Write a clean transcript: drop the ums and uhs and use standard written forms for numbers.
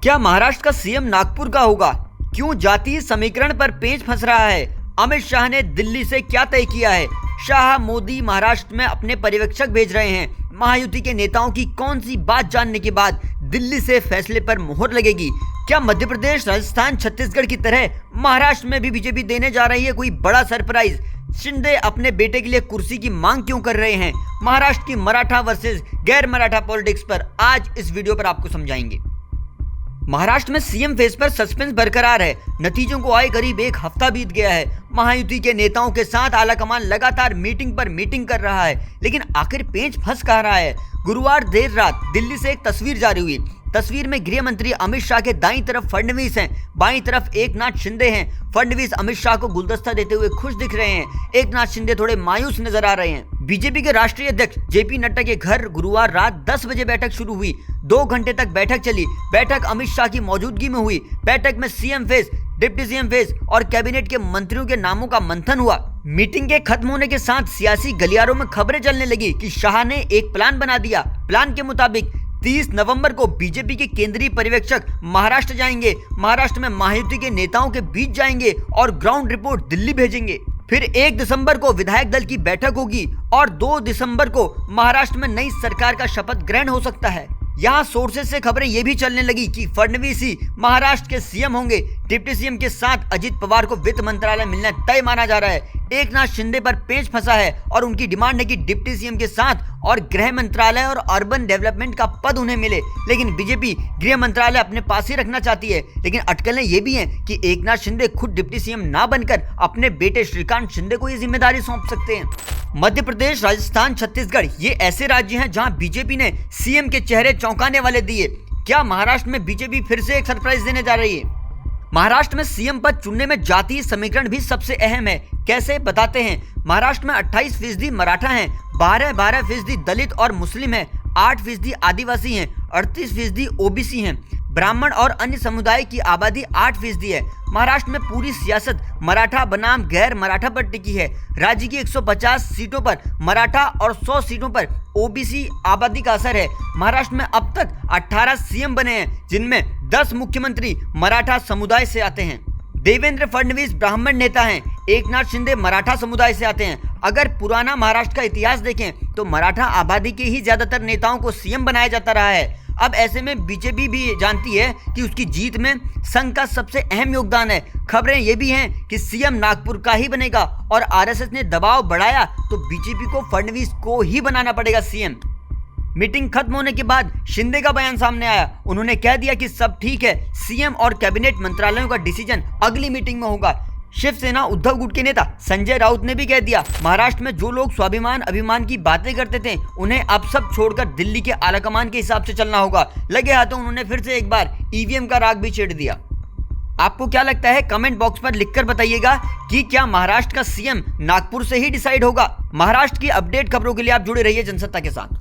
क्या महाराष्ट्र का सीएम नागपुर का होगा? क्यों जातीय समीकरण पर पेंच फंस रहा है? अमित शाह ने दिल्ली से क्या तय किया है? शाह मोदी महाराष्ट्र में अपने पर्यवेक्षक भेज रहे हैं। महायुति के नेताओं की कौन सी बात जानने के बाद दिल्ली से फैसले पर मोहर लगेगी? क्या मध्य प्रदेश, राजस्थान, छत्तीसगढ़ की तरह महाराष्ट्र में भी बीजेपी देने जा रही है कोई बड़ा सरप्राइज? शिंदे अपने बेटे के लिए कुर्सी की मांग क्यों कर रहे हैं? महाराष्ट्र की मराठा वर्सेस गैर मराठा पॉलिटिक्स पर आज इस वीडियो पर आपको समझाएंगे। महाराष्ट्र में सीएम फेस पर सस्पेंस बरकरार है। नतीजों को आए करीब एक हफ्ता बीत गया है। महायुति के नेताओं के साथ आलाकमान लगातार मीटिंग पर मीटिंग कर रहा है, लेकिन आखिर पेंच फंस कहाँ रहा है? गुरुवार देर रात दिल्ली से एक तस्वीर जारी हुई। तस्वीर में गृह मंत्री अमित शाह के दाईं तरफ फडणवीस हैं, बाईं तरफ एकनाथ शिंदे हैं। फडणवीस अमित शाह को गुलदस्ता देते हुए खुश दिख रहे हैं। एकनाथ शिंदे थोड़े मायूस नजर आ रहे हैं। बीजेपी के राष्ट्रीय अध्यक्ष जेपी नड्डा के घर गुरुवार रात 10 बजे बैठक शुरू हुई। 2 घंटे तक बैठक चली। बैठक अमित शाह की मौजूदगी में हुई। बैठक में CM face, deputy CM face और कैबिनेट के मंत्रियों के नामों का मंथन हुआ। मीटिंग के खत्म होने के साथ सियासी गलियारों में खबरें चलने लगी कि शाह ने एक प्लान बना दिया। प्लान के मुताबिक 30 नवंबर को बीजेपी के केंद्रीय पर्यवेक्षक महाराष्ट्र जाएंगे। महाराष्ट्र में महायुति के नेताओं के बीच जाएंगे और ग्राउंड रिपोर्ट दिल्ली भेजेंगे। फिर 1 दिसंबर को विधायक दल की बैठक होगी और 2 दिसंबर को महाराष्ट्र में नई सरकार का शपथ ग्रहण हो सकता है। यहाँ सोर्सेज से खबरें ये भी चलने लगी कि फडणवीस ही महाराष्ट्र के सीएम होंगे। डिप्टी सीएम के साथ अजित पवार को वित्त मंत्रालय मिलना तय माना जा रहा है। एकनाथ शिंदे पर पेंच फंसा है और उनकी डिमांड है कि डिप्टी सीएम के साथ और गृह मंत्रालय और अर्बन डेवलपमेंट का पद उन्हें मिले, लेकिन बीजेपी गृह मंत्रालय अपने पास ही रखना चाहती है। लेकिन अटकलें ये भी हैं कि एकनाथ शिंदे खुद डिप्टी सीएम ना बनकर अपने बेटे श्रीकांत शिंदे को ये जिम्मेदारी सौंप सकते हैं। मध्य प्रदेश, राजस्थान, छत्तीसगढ़ ये ऐसे राज्य हैं जहां बीजेपी ने सीएम के चेहरे चौंकाने वाले दिए। क्या महाराष्ट्र में बीजेपी फिर से एक सरप्राइज देने जा रही है? महाराष्ट्र में सीएम पद चुनने में जातीय समीकरण भी सबसे अहम है। कैसे, बताते हैं। महाराष्ट्र में 28% मराठा हैं, 12% दलित और मुस्लिम हैं, 8% आदिवासी हैं, 38% ओबीसी हैं। ब्राह्मण और अन्य समुदाय की आबादी 8% है। महाराष्ट्र में पूरी सियासत मराठा बनाम गैर मराठा पर टिकी है। राज्य की 150 सीटों पर मराठा और 100 सीटों पर ओबीसी आबादी का असर है। महाराष्ट्र में अब तक 18 सीएम बने हैं, जिनमें 10 मुख्यमंत्री मराठा समुदाय से आते हैं। देवेंद्र फडणवीस ब्राह्मण नेता हैं, एकनाथ शिंदे मराठा समुदाय से आते हैं। अगर पुराना महाराष्ट्र का इतिहास देखें तो मराठा आबादी के ही ज्यादातर नेताओं को सीएम बनाया जाता रहा है। अब ऐसे में बीजेपी भी जानती है कि उसकी जीत में संघ का सबसे अहम योगदान है। खबरें ये भी हैं कि सीएम नागपुर का ही बनेगा और आरएसएस ने दबाव बढ़ाया तो बीजेपी को फडणवीस को ही बनाना पड़ेगा सीएम। मीटिंग खत्म होने के बाद शिंदे का बयान सामने आया। उन्होंने कह दिया कि सब ठीक है, सीएम और कैबिनेट मंत्रालयों का डिसीजन अगली मीटिंग में होगा। शिवसेना उद्धव गुट के नेता संजय राउत ने भी कह दिया, महाराष्ट्र में जो लोग स्वाभिमान अभिमान की बातें करते थे उन्हें अब सब छोड़कर दिल्ली के आलाकमान के हिसाब से चलना होगा। लगे हाथों उन्होंने फिर से एक बार ईवीएम का राग भी छेड़ दिया। आपको क्या लगता है? कमेंट बॉक्स पर लिखकर बताइएगा कि क्या महाराष्ट्र का सीएम नागपुर से ही डिसाइड होगा। महाराष्ट्र की अपडेट खबरों के लिए आप जुड़े रहिए जनसत्ता के साथ।